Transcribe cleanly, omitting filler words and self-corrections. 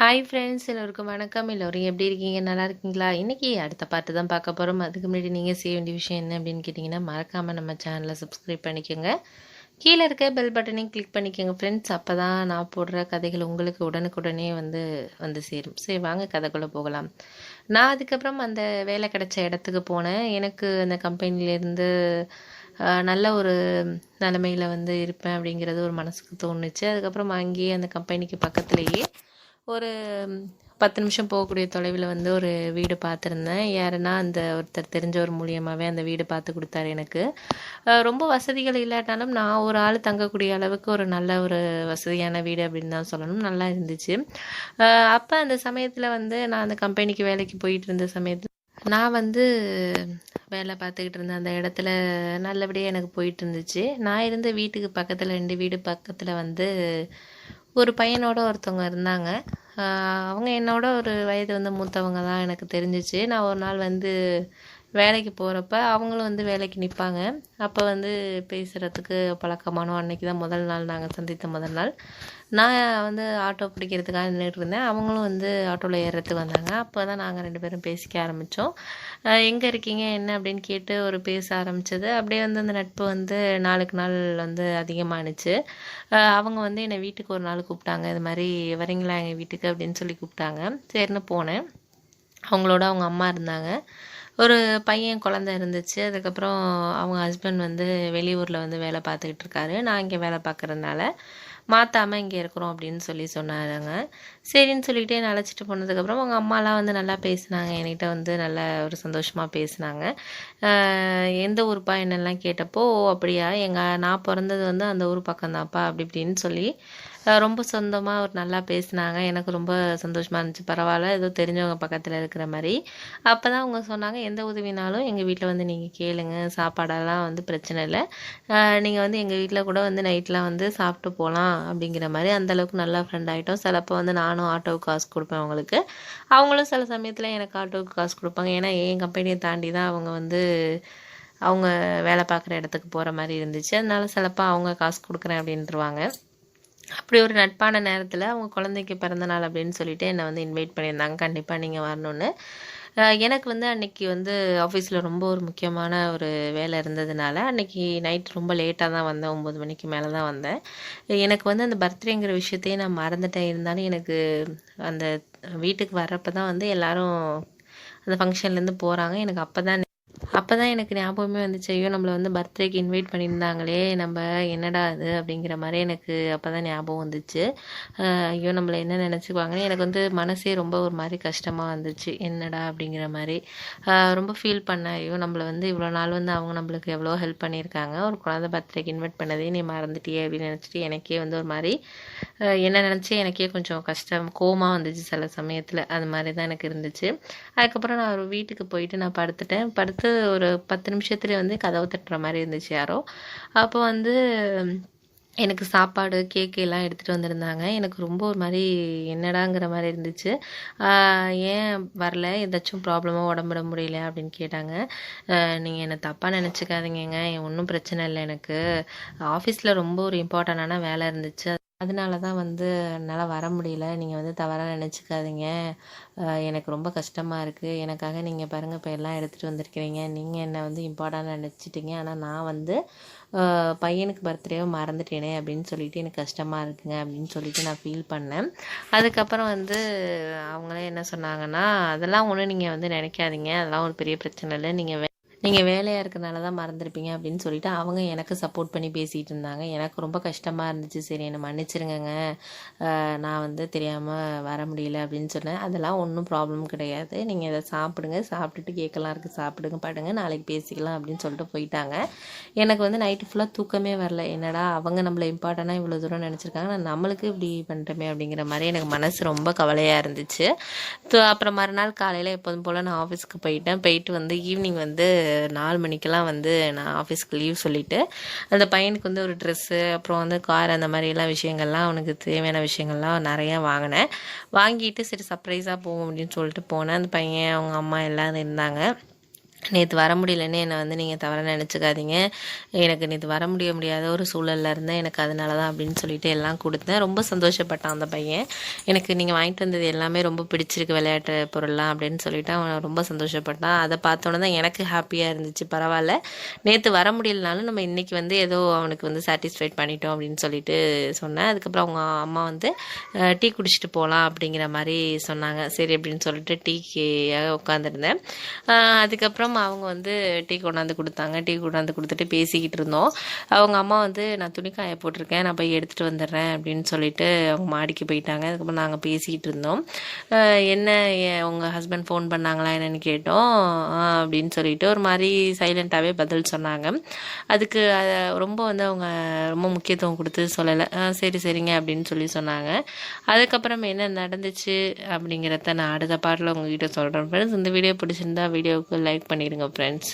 Hi friends, எல்லோருக்கும் வணக்கம். எல்லோரும் எப்படி இருக்கீங்க? நல்லா இருக்கீங்களா? இன்றைக்கி அடுத்த பாட்டு தான் பார்க்க போகிறோம். அதுக்கு முன்னாடி நீங்கள் செய்ய வேண்டிய விஷயம் என்ன அப்படின்னு கேட்டிங்கன்னா, மறக்காமல் நம்ம சேனலை சப்ஸ்கிரைப் பண்ணிக்கோங்க. கீழே இருக்க பெல் பட்டனையும் கிளிக் பண்ணிக்கோங்க ஃப்ரெண்ட்ஸ். அப்போ தான் நான் போடுற கதைகள் உங்களுக்கு உடனுக்குடனே வந்து சேரும். சரி, வாங்க கதைக்குள்ளே போகலாம். நான் அதுக்கப்புறம் அந்த வேலை கிடைச்ச இடத்துக்கு போனேன். எனக்கு அந்த கம்பெனிலேருந்து நல்ல ஒரு நிலமையில் வந்து இருப்பேன் அப்படிங்கிறது ஒரு மனசுக்கு தோணுச்சு. அதுக்கப்புறம் அங்கேயே அந்த கம்பெனிக்கு பக்கத்துலேயே ஒரு 10 நிமிஷம் போகக்கூடிய தொலைவில் வந்து ஒரு வீடு பார்த்துருந்தேன். யாருன்னா அந்த ஒருத்தர் தெரிஞ்சவர் மூலியமாகவே அந்த வீடு பார்த்து கொடுத்தாரு எனக்கு. ரொம்ப வசதிகள் இல்லாட்டாலும் நான் ஒரு ஆள் தங்கக்கூடிய அளவுக்கு ஒரு நல்ல ஒரு வசதியான வீடு அப்படின்னு தான் சொல்லணும். நல்லா இருந்துச்சு. அப்போ அந்த சமயத்தில் வந்து நான் அந்த கம்பெனிக்கு வேலைக்கு போயிட்டு இருந்த சமயத்தில் நான் வந்து வேலை பார்த்துக்கிட்டு இருந்தேன். அந்த இடத்துல நல்லபடியாக எனக்கு போயிட்டு இருந்துச்சு. நான் இருந்த வீட்டுக்கு பக்கத்தில் 2 வீடு பக்கத்தில் வந்து ஒரு பையனோட ஒருத்தவங்க இருந்தாங்க. அவங்க என்னோட ஒரு வயது வந்து மூத்தவங்க தான் எனக்கு தெரிஞ்சிச்சு. நான் ஒரு நாள் வந்து வேலைக்கு போகிறப்ப அவங்களும் வந்து வேலைக்கு நிற்பாங்க. அப்போ வந்து பேசுகிறதுக்கு பழக்கமானோம். அன்றைக்கி தான் முதல் நாள் நாங்கள் சந்தித்த முதல் நாள். நான் வந்து ஆட்டோ பிடிக்கிறதுக்காக நின்றுட்டு இருந்தேன். அவங்களும் வந்து ஆட்டோவில் ஏறுறதுக்கு வந்தாங்க. அப்போ தான் நாங்கள் 2 பேரும் பேசிக்க ஆரம்பித்தோம். எங்கே இருக்கீங்க என்ன அப்படின்னு கேட்டு ஒரு பேச ஆரம்பித்தது. அப்படியே வந்து அந்த நட்பு வந்து நாளுக்கு நாள் வந்து அதிகமானுச்சு. அவங்க வந்து என்னை வீட்டுக்கு ஒரு நாள் கூப்பிட்டாங்க. இது மாதிரி வரீங்களா எங்கள் வீட்டுக்கு அப்படின்னு சொல்லி கூப்பிட்டாங்க. சரின்னு போனேன். அவங்களோட அவங்க அம்மா இருந்தாங்க. ஒரு பையன் குழந்த இருந்துச்சு. அதுக்கப்புறம் அவங்க ஹஸ்பண்ட் வந்து வெளியூரில் வந்து வேலை பார்த்துக்கிட்டு இருக்காரு. நான் இங்கே வேலை பார்க்குறதுனால மாற்றாமல் இங்கே இருக்கிறோம் அப்படின்னு சொல்லி சொன்னாங்க. சரின்னு சொல்லிகிட்டே என்னை அழைச்சிட்டு போனதுக்கப்புறம் அவங்க அம்மாலாம் வந்து நல்லா பேசினாங்க. என்கிட்ட வந்து நல்லா ஒரு சந்தோஷமாக பேசினாங்க. எந்த ஊருப்பா என்னெல்லாம் கேட்டப்போ, அப்படியா நான் பிறந்தது வந்து அந்த ஊர் பக்கம்தான்ப்பா அப்படி இப்படின்னு சொல்லி ரொம்ப சொந்தமாக ஒரு நல்லா பேசினாங்க. எனக்கு ரொம்ப சந்தோஷமாக இருந்துச்சு. பரவாயில்ல, ஏதோ தெரிஞ்சவங்க பக்கத்தில் இருக்கிற மாதிரி. அப்போ தான் அவங்க சொன்னாங்க, எந்த உதவினாலும் எங்கள் வீட்டில் வந்து நீங்கள் கேளுங்க, சாப்பாடெல்லாம் வந்து பிரச்சனை இல்லை, நீங்கள் வந்து எங்கள் வீட்டில் கூட வந்து நைட்லாம் வந்து சாப்பிட்டு போகலாம் அப்படிங்கிற மாதிரி. அந்தளவுக்கு நல்லா ஃப்ரெண்ட் ஆகிட்டோம். சிலப்போ வந்து நானும் ஆட்டோவுக்கு காசு கொடுப்பேன் அவங்களுக்கு. அவங்களும் சில சமயத்தில் எனக்கு ஆட்டோவுக்கு காசு கொடுப்பாங்க. ஏன்னா என் கம்பெனியை தாண்டி தான் அவங்க வந்து அவங்க வேலை பார்க்குற இடத்துக்கு போகிற மாதிரி இருந்துச்சு. அதனால சிலப்போ அவங்க காசு கொடுக்குறேன் அப்படின்ட்டுருவாங்க. அப்படி ஒரு நட்பான நேரத்தில் அவங்க குழந்தைக்கு பிறந்தநாள் அப்படின்னு சொல்லிட்டு என்னை வந்து இன்வைட் பண்ணியிருந்தாங்க. கண்டிப்பாக நீங்கள் வரணுன்னு. எனக்கு வந்து அன்றைக்கி வந்து ஆஃபீஸில் ரொம்ப ஒரு முக்கியமான ஒரு வேலை இருந்ததுனால அன்றைக்கி நைட் ரொம்ப லேட்டாக தான் வந்தேன். 9 மணிக்கு மேலே தான் வந்தேன். எனக்கு வந்து அந்த பர்த்டேங்கிற விஷயத்தையே நான் மறந்துட்டேன். இருந்தாலும் எனக்கு அந்த வீட்டுக்கு வர்றப்போ தான் வந்து எல்லோரும் அந்த ஃபங்க்ஷன்லேருந்து போகிறாங்க. எனக்கு அப்போ தான் எனக்கு ஞாபகமே வந்துச்சு. ஐயோ, நம்மளை வந்து பர்த்டேக்கு இன்வைட் பண்ணியிருந்தாங்களே, நம்ம என்னடா அது அப்படிங்கிற மாதிரி எனக்கு அப்போ தான் ஞாபகம் வந்துச்சு. ஐயோ, நம்மளை என்ன நினச்சிக்குவாங்கன்னு எனக்கு வந்து மனசே ரொம்ப ஒரு மாதிரி கஷ்டமாக வந்துச்சு. என்னடா அப்படிங்கிற மாதிரி ரொம்ப ஃபீல் பண்ணேன். ஐயோ, நம்மளை வந்து இவ்வளோ நாள் வந்து அவங்க நம்மளுக்கு எவ்வளோ ஹெல்ப் பண்ணியிருக்காங்க, ஒரு குழந்தை பர்த்டேக்கு இன்வைட் பண்ணதே நீ மறந்துட்டியே அப்படின்னு நினச்சிட்டு எனக்கே வந்து ஒரு மாதிரி என்ன நினச்சி எனக்கே கொஞ்சம் கோவமாக வந்துச்சு சில சமயத்தில். அது மாதிரி தான் எனக்கு இருந்துச்சு. அதுக்கப்புறம் நான் ஒரு வீட்டுக்கு போயிட்டு நான் படுத்துட்டேன். படுத்து ஒரு 10 நிமிஷத்துலேயே வந்து கதவு தட்டுற மாதிரி இருந்துச்சு யாரோ. அப்போ வந்து எனக்கு சாப்பாடு, கேக்கு எல்லாம் எடுத்துகிட்டு வந்திருந்தாங்க. எனக்கு ரொம்ப ஒரு மாதிரி என்னடாங்கிற மாதிரி இருந்துச்சு. ஏன் வரல, ஏதாச்சும் ப்ராப்ளமாக உடம்புட முடியல அப்படின்னு கேட்டாங்க. நீங்கள் என்னை தப்பாக நினச்சிக்காதீங்கங்க, ஒன்றும் பிரச்சனை இல்லை. எனக்கு ஆஃபீஸில் ரொம்ப ஒரு இம்பார்ட்டண்டான வேலை இருந்துச்சு. அதனால தான் வந்து என்னால் வர முடியல. நீங்கள் வந்து தவறாக நினச்சிக்காதீங்க. எனக்கு ரொம்ப கஷ்டமாக இருக்குது. எனக்காக நீங்கள் பாருங்கள் இப்போ எல்லாம் எடுத்துகிட்டு வந்திருக்கிறீங்க. நீங்கள் என்னை வந்து இம்பார்ட்டண்டாக நினச்சிட்டிங்க. ஆனால் நான் வந்து பையனுக்கு பர்த்டேவை மறந்துட்டேனே அப்படின்னு சொல்லிட்டு எனக்கு கஷ்டமாக இருக்குங்க அப்படின்னு சொல்லிட்டு நான் ஃபீல் பண்ணேன். அதுக்கப்புறம் வந்து அவங்களே என்ன சொன்னாங்கன்னா, அதெல்லாம் ஒன்றும் நீங்கள் வந்து நினைக்காதீங்க, அதெல்லாம் ஒரு பெரிய பிரச்சனை இல்லை, நீங்கள் வேலையாக இருக்கிறனால தான் மறந்துருப்பீங்க அப்படின்னு சொல்லிட்டு அவங்க எனக்கு சப்போர்ட் பண்ணி பேசிகிட்டு இருந்தாங்க. எனக்கு ரொம்ப கஷ்டமாக இருந்துச்சு. சரி, என்னை மன்னிச்சிருங்கங்க, நான் வந்து தெரியாமல் வர முடியல அப்படின்னு சொன்னேன். அதெல்லாம் ஒன்றும் ப்ராப்ளம் கிடையாது, நீங்கள் இதை சாப்பிடுங்க, சாப்பிட்டுட்டு கேட்கலாம் இருக்குது, சாப்பிடுங்க, படுங்க, நாளைக்கு பேசிக்கலாம் அப்படின்னு சொல்லிட்டு போயிட்டாங்க. எனக்கு வந்து நைட்டு ஃபுல்லாக தூக்கமே வரல. என்னடா அவங்க நம்மளை இம்பார்ட்டண்ட்டாக இவ்வளோ தூரம் நினச்சிருக்காங்க, நான் நம்மளுக்கு இப்படி பண்ணிட்டோமே அப்படிங்கிற மாதிரி எனக்கு மனசு ரொம்ப கவலையாக இருந்துச்சு. அப்புறம் மறுநாள் காலையில் எப்போதும் போல் நான் ஆஃபீஸ்க்கு போயிட்டு வந்து ஈவினிங் வந்து 4 மணிக்கெல்லாம் வந்து நான் ஆஃபீஸ்க்கு லீவ் சொல்லிவிட்டு அந்த பையனுக்கு வந்து ஒரு ட்ரெஸ்ஸு, அப்புறம் வந்து கார், அந்த மாதிரிலாம் விஷயங்கள்லாம் அவனுக்கு தேவையான விஷயங்கள்லாம் நிறையா வாங்கிட்டு சரி சர்ப்ரைஸாக போவோம் அப்படின்னு சொல்லிட்டு போனேன். அந்த பையன், அவங்க அம்மா எல்லோரும் இருந்தாங்க. நேற்று வர முடியலன்னு என்னை வந்து நீங்கள் தவறாக நினச்சிக்காதீங்க. எனக்கு நேற்று வர முடியாத ஒரு சூழலில் இருந்தேன், எனக்கு அதனால தான் அப்படின்னு சொல்லிட்டு எல்லாம் கொடுத்தேன். ரொம்ப சந்தோஷப்பட்டான் அந்த பையன். எனக்கு நீங்கள் வாங்கிட்டு வந்தது எல்லாமே ரொம்ப பிடிச்சிருக்கு விளையாட்டு பொருள்லாம் அப்படின்னு சொல்லிட்டு அவன் ரொம்ப சந்தோஷப்பட்டான். அதை பார்த்தோன்னே தான் எனக்கு ஹாப்பியாக இருந்துச்சு. பரவாயில்ல, நேற்று வர முடியலனாலும் நம்ம இன்றைக்கி வந்து ஏதோ அவனுக்கு வந்து சாட்டிஸ்ஃபைட் பண்ணிட்டோம் அப்படின்னு சொல்லிட்டு சொன்னேன். அதுக்கப்புறம் அவங்க அம்மா வந்து டீ குடிச்சிட்டு போகலாம் அப்படிங்கிற மாதிரி சொன்னாங்க. சரி அப்படின்னு சொல்லிட்டு டீக்காக உட்காந்துருந்தேன். அதுக்கப்புறம் அவங்க வந்து டீ கொண்டாந்து கொடுத்தாங்க. டீ கொண்டாந்து கொடுத்துட்டு பேசிக்கிட்டு இருந்தோம். அவங்க அம்மா வந்து நான் துணி காய போட்டிருக்கேன், நான் போய் எடுத்துகிட்டு வந்துடுறேன் அப்படின்னு சொல்லிட்டு அவங்க மாடிக்கு போயிட்டாங்க. அதுக்கப்புறம் நாங்கள் பேசிக்கிட்டு இருந்தோம். என்ன உங்கள் ஹஸ்பண்ட் ஃபோன் பண்ணாங்களா என்னன்னு கேட்டோம். அப்படின்னு சொல்லிட்டு ஒரு மாதிரி சைலண்ட்டாகவே பதில் சொன்னாங்க. அதுக்கு ரொம்ப வந்து அவங்க ரொம்ப முக்கியத்துவம் கொடுத்து சொல்லலை. சரி சரிங்க அப்படின்னு சொல்லி சொன்னாங்க. அதுக்கப்புறம் என்ன நடந்துச்சு அப்படிங்கிறத நான் அடுத்த பாட்டில் உங்ககிட்ட சொல்கிறேன் ஃப்ரெண்ட்ஸ். இந்த வீடியோ பிடிச்சிருந்தா வீடியோவுக்கு லைக் பண்ணிடுங்க ஃப்ரெண்ட்ஸ்.